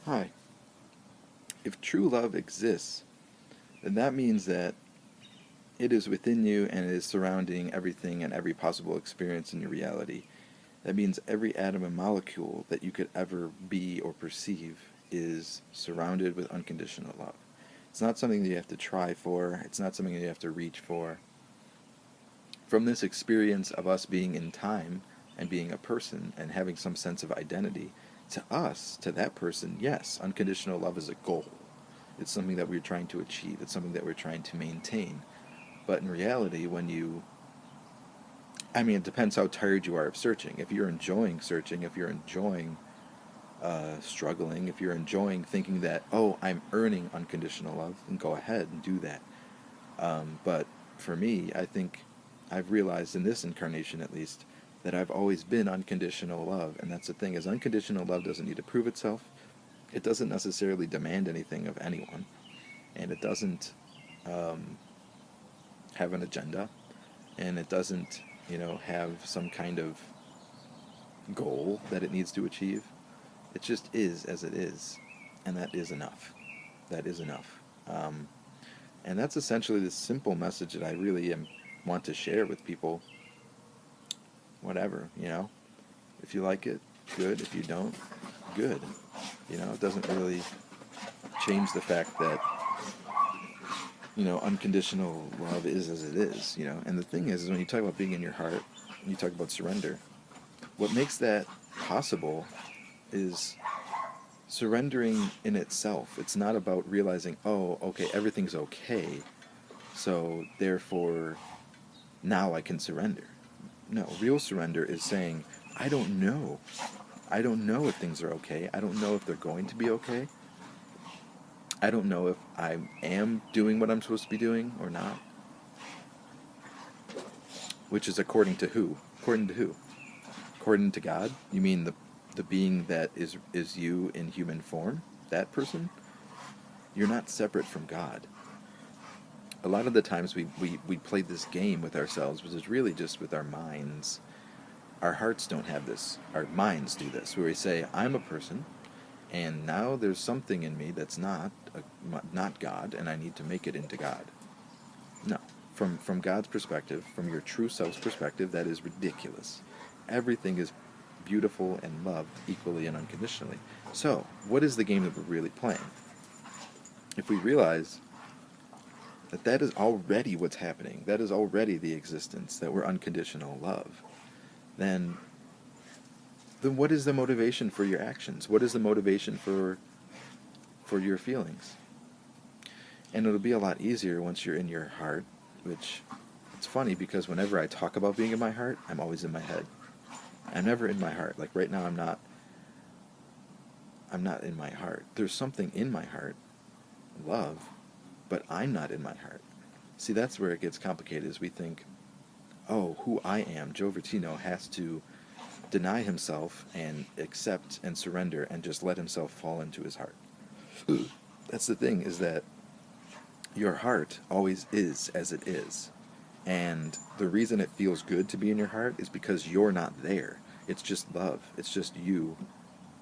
Hi. If true love exists, then that means that it is within you and it is surrounding everything and every possible experience in your reality. That means every atom and molecule that you could ever be or perceive is surrounded with unconditional love. It's not something that you have to try for, it's not something that you have to reach for. From this experience of us being in time and being a person and having some sense of identity, to us, to that person, yes, unconditional love is a goal. It's something that we're trying to achieve. It's something that we're trying to maintain. But in reality, it depends how tired you are of searching. If you're enjoying searching, if you're enjoying struggling, if you're enjoying thinking that, oh, I'm earning unconditional love, then go ahead and do that. But for me, I think I've realized in this incarnation at least that I've always been unconditional love. And that's the thing, is unconditional love doesn't need to prove itself. It doesn't necessarily demand anything of anyone. And it doesn't um, have an agenda, and it doesn't, have some kind of goal that it needs to achieve. It just is as it is, and that is enough. That is enough. And that's essentially the simple message that I really want to share with people. Whatever. If you like it, good. If you don't, good. It doesn't really change the fact that unconditional love is as it is. And the thing is when you talk about being in your heart, and you talk about surrender, what makes that possible is surrendering in itself. It's not about realizing, oh, okay, everything's okay, so therefore now I can surrender. No, real surrender is saying, I don't know. I don't know if things are okay. I don't know if they're going to be okay. I don't know if I am doing what I'm supposed to be doing or not. Which is according to who? According to who? According to God? You mean the being that is you in human form? That person? You're not separate from God. A lot of the times we play this game with ourselves, which is really just with our minds. Our hearts don't have this. Our minds do this, where we say, I'm a person, and now there's something in me that's not God, and I need to make it into God. No. From God's perspective, from your true self's perspective, that is ridiculous. Everything is beautiful and loved equally and unconditionally. So, what is the game that we're really playing? If we realize that is already what's happening, that is already the existence, that we're unconditional love, then what is the motivation for your actions? What is the motivation for your feelings? And it'll be a lot easier once you're in your heart, which it's funny because whenever I talk about being in my heart, I'm always in my head. I'm never in my heart. Like right now I'm not in my heart. There's something in my heart, love, but I'm not in my heart. See, that's where it gets complicated, is we think, oh, who I am, Joe Vertino, has to deny himself and accept and surrender and just let himself fall into his heart. That's the thing, is that your heart always is as it is. And the reason it feels good to be in your heart is because you're not there. It's just love. It's just you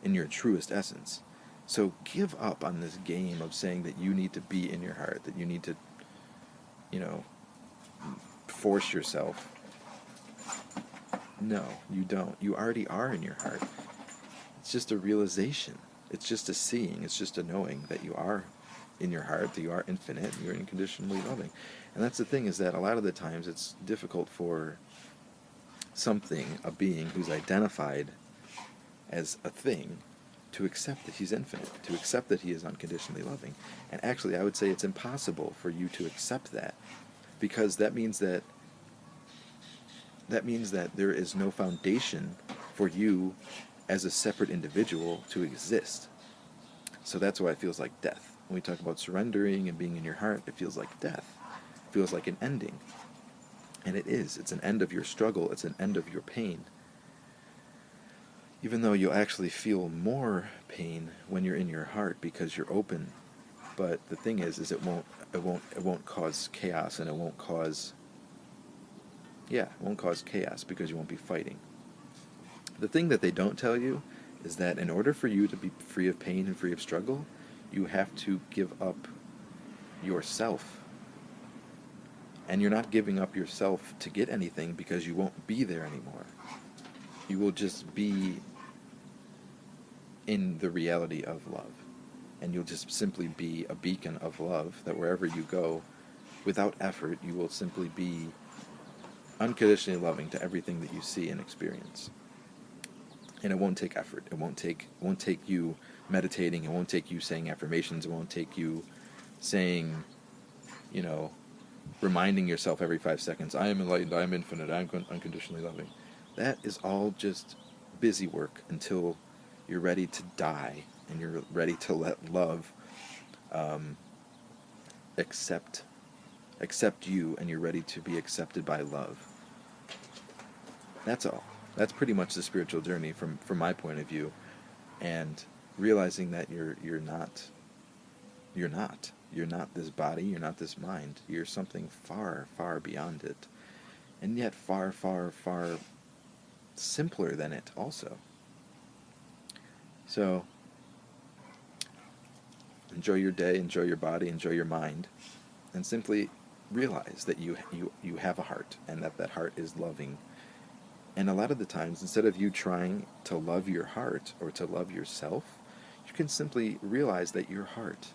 in your truest essence. So give up on this game of saying that you need to be in your heart, that you need to, you know, force yourself. No, you don't. You already are in your heart. It's just a realization. It's just a seeing. It's just a knowing that you are in your heart, that you are infinite, and you're unconditionally loving. And that's the thing, is that a lot of the times it's difficult for something, a being who's identified as a thing, to accept that he's infinite, to accept that he is unconditionally loving. And actually, I would say it's impossible for you to accept that, because that means that there is no foundation for you as a separate individual to exist. So that's why it feels like death. When we talk about surrendering and being in your heart, it feels like death. It feels like an ending. And it is. It's an end of your struggle. It's an end of your pain. Even though you'll actually feel more pain when you're in your heart because you're open. But the thing is it won't cause chaos, and it won't cause chaos because you won't be fighting. The thing that they don't tell you is that in order for you to be free of pain and free of struggle, you have to give up yourself. And you're not giving up yourself to get anything, because you won't be there anymore. You will just be in the reality of love. And you'll just simply be a beacon of love, that wherever you go, without effort, you will simply be unconditionally loving to everything that you see and experience. And it won't take effort. It won't take you meditating. It won't take you saying affirmations. It won't take you saying, reminding yourself every 5 seconds, I am enlightened, I am infinite, I am unconditionally loving. That is all just busy work until you're ready to die and you're ready to let love accept you, and you're ready to be accepted by love. That's all. That's pretty much the spiritual journey from my point of view. And realizing that you're not this body, you're not this mind. You're something far, far beyond it. And yet far, far, far simpler than it also. So enjoy your day, enjoy your body, enjoy your mind, and simply realize that you have a heart, and that heart is loving. And a lot of the times, instead of you trying to love your heart or to love yourself, you can simply realize that your heart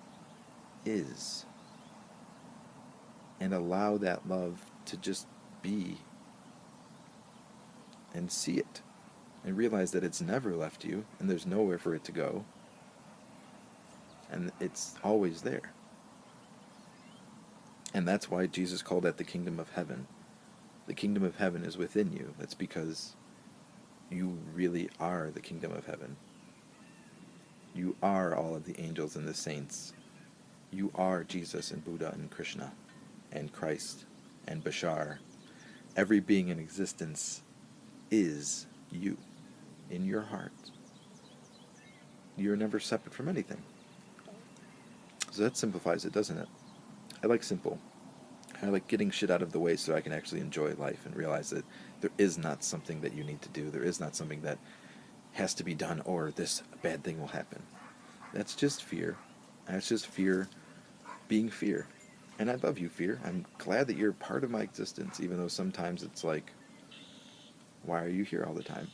is, and allow that love to just be, and see it, and realize that it's never left you, and there's nowhere for it to go, and it's always there. And that's why Jesus called that the kingdom of heaven. The kingdom of heaven is within you. That's because you really are the kingdom of heaven. You are all of the angels and the saints. You are Jesus and Buddha and Krishna and Christ and Bashar. Every being in existence is you, in your heart. You're never separate from anything. So that simplifies it, doesn't it? I like simple. I like getting shit out of the way so I can actually enjoy life and realize that there is not something that you need to do. There is not something that has to be done, or this bad thing will happen. That's just fear. That's just fear being fear. And I love you, fear. I'm glad that you're part of my existence, even though sometimes it's like, why are you here all the time?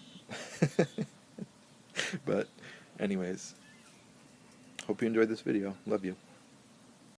But anyways, hope you enjoyed this video. Love you.